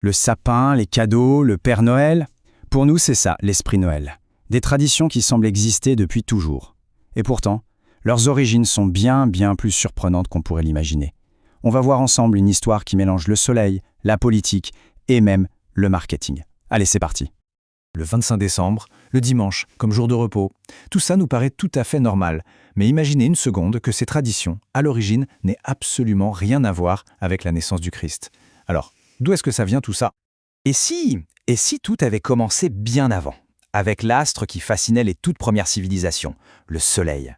Le sapin, les cadeaux, le Père Noël, pour nous c'est ça, l'esprit Noël. Des traditions qui semblent exister depuis toujours. Et pourtant, leurs origines sont bien plus surprenantes qu'on pourrait l'imaginer. On va voir ensemble une histoire qui mélange le soleil, la politique et même le marketing. Allez, c'est parti. Le 25 décembre, le dimanche, comme jour de repos. Tout ça nous paraît tout à fait normal. Mais imaginez une seconde que ces traditions, à l'origine, n'aient absolument rien à voir avec la naissance du Christ. Alors, d'où est-ce que ça vient tout ça? Et si tout avait commencé bien avant, avec l'astre qui fascinait les toutes premières civilisations, le soleil?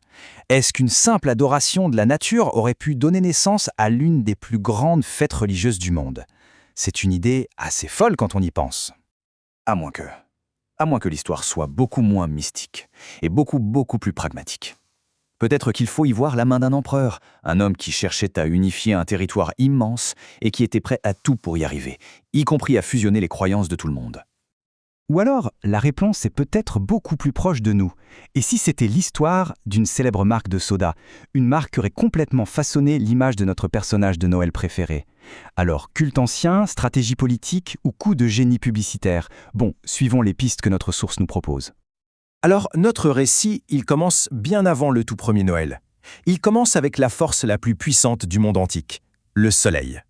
Est-ce qu'une simple adoration de la nature aurait pu donner naissance à l'une des plus grandes fêtes religieuses du monde? C'est une idée assez folle quand on y pense. À moins que l'histoire soit beaucoup moins mystique et beaucoup plus pragmatique. Peut-être qu'il faut y voir la main d'un empereur, un homme qui cherchait à unifier un territoire immense et qui était prêt à tout pour y arriver, y compris à fusionner les croyances de tout le monde. Ou alors, la réponse est peut-être beaucoup plus proche de nous. Et si c'était l'histoire d'une célèbre marque de soda, une marque qui aurait complètement façonné l'image de notre personnage de Noël préféré? Alors, culte ancien, stratégie politique ou coup de génie publicitaire? Bon, suivons les pistes que notre source nous propose. Alors, notre récit, il commence bien avant le tout premier Noël. Il commence avec la force la plus puissante du monde antique, le soleil.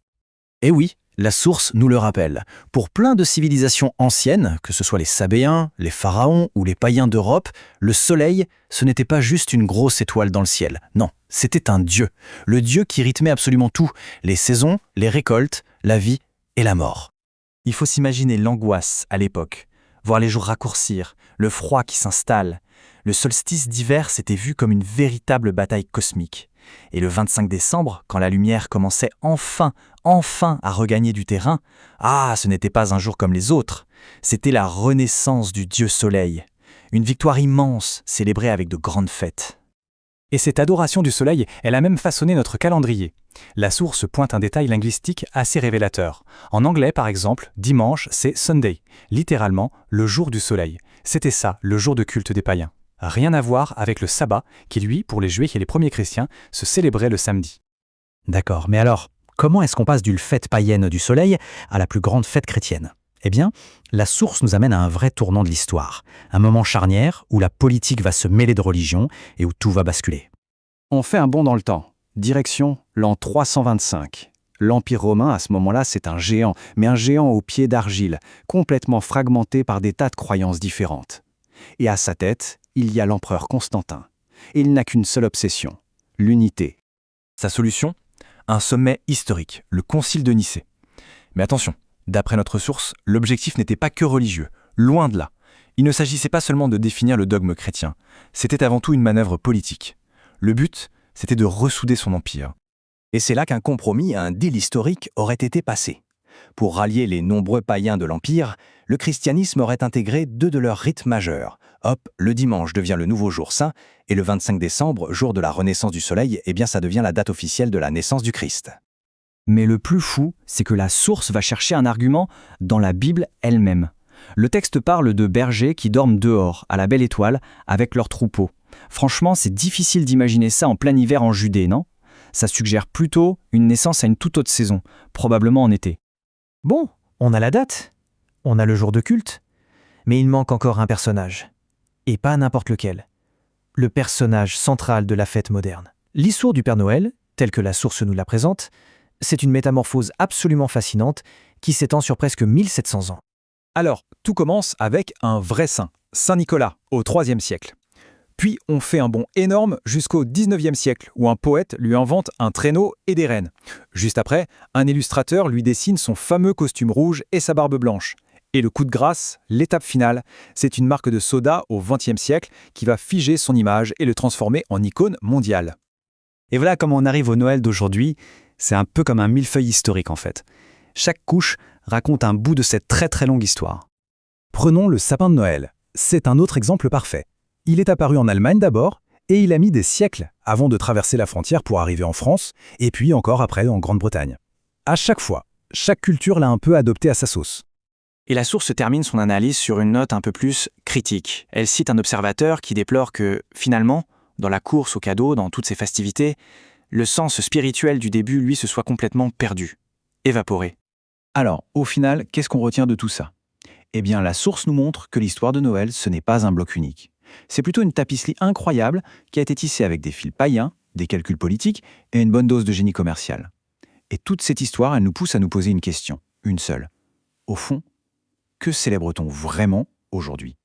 Et oui, la source nous le rappelle. Pour plein de civilisations anciennes, que ce soit les Sabéens, les Pharaons ou les païens d'Europe, le soleil, ce n'était pas juste une grosse étoile dans le ciel. Non, c'était un dieu. Le dieu qui rythmait absolument tout, les saisons, les récoltes, la vie et la mort. Il faut s'imaginer l'angoisse à l'époque, voir les jours raccourcir, le froid qui s'installe. Le solstice d'hiver s'était vu comme une véritable bataille cosmique. Et le 25 décembre, quand la lumière commençait enfin à regagner du terrain, ce n'était pas un jour comme les autres. C'était la renaissance du dieu soleil. Une victoire immense, célébrée avec de grandes fêtes. Et cette adoration du soleil, elle a même façonné notre calendrier. La source pointe un détail linguistique assez révélateur. En anglais, par exemple, dimanche, c'est Sunday, littéralement le jour du soleil. C'était ça, le jour de culte des païens. Rien à voir avec le sabbat, qui lui, pour les juifs et les premiers chrétiens, se célébrait le samedi. D'accord, mais alors, comment est-ce qu'on passe d'une fête païenne du soleil à la plus grande fête chrétienne? Eh bien, la source nous amène à un vrai tournant de l'histoire, un moment charnière où la politique va se mêler de religion et où tout va basculer. On fait un bond dans le temps. Direction l'an 325. L'Empire romain, à ce moment-là, c'est un géant, mais un géant aux pieds d'argile, complètement fragmenté par des tas de croyances différentes. Et à sa tête, il y a l'empereur Constantin. Et il n'a qu'une seule obsession, l'unité. Sa solution? Un sommet historique, le Concile de Nicée. Mais attention, d'après notre source, l'objectif n'était pas que religieux, loin de là. Il ne s'agissait pas seulement de définir le dogme chrétien, c'était avant tout une manœuvre politique. Le but, c'était de ressouder son empire. Et c'est là qu'un compromis, un deal historique aurait été passé. Pour rallier les nombreux païens de l'Empire, le christianisme aurait intégré deux de leurs rites majeurs. Hop, le dimanche devient le nouveau jour saint, et le 25 décembre, jour de la renaissance du soleil, ça devient la date officielle de la naissance du Christ. Mais le plus fou, c'est que la source va chercher un argument dans la Bible elle-même. Le texte parle de bergers qui dorment dehors, à la belle étoile, avec leurs troupeaux. Franchement, c'est difficile d'imaginer ça en plein hiver en Judée, non? Ça suggère plutôt une naissance à une toute autre saison, probablement en été. Bon, on a la date, on a le jour de culte, mais il manque encore un personnage. Et pas n'importe lequel. Le personnage central de la fête moderne. L'histoire du Père Noël, telle que la source nous la présente, c'est une métamorphose absolument fascinante qui s'étend sur presque 1700 ans. Alors, tout commence avec un vrai saint, Saint Nicolas, au IIIe siècle. Puis on fait un bond énorme jusqu'au XIXe siècle, où un poète lui invente un traîneau et des rennes. Juste après, un illustrateur lui dessine son fameux costume rouge et sa barbe blanche. Et le coup de grâce, l'étape finale, c'est une marque de soda au XXe siècle qui va figer son image et le transformer en icône mondiale. Et voilà comment on arrive au Noël d'aujourd'hui. C'est un peu comme un millefeuille historique en fait. Chaque couche raconte un bout de cette très longue histoire. Prenons le sapin de Noël. C'est un autre exemple parfait. Il est apparu en Allemagne d'abord, et il a mis des siècles avant de traverser la frontière pour arriver en France, et puis encore après en Grande-Bretagne. À chaque fois, chaque culture l'a un peu adopté à sa sauce. Et la source termine son analyse sur une note un peu plus critique. Elle cite un observateur qui déplore que, finalement, dans la course aux cadeaux, dans toutes ces festivités, le sens spirituel du début, lui, se soit complètement perdu, évaporé. Alors, au final, qu'est-ce qu'on retient de tout ça? Eh bien, la source nous montre que l'histoire de Noël, ce n'est pas un bloc unique. C'est plutôt une tapisserie incroyable qui a été tissée avec des fils païens, des calculs politiques et une bonne dose de génie commercial. Et toute cette histoire, elle nous pousse à nous poser une question, une seule. Au fond, que célèbre-t-on vraiment aujourd'hui?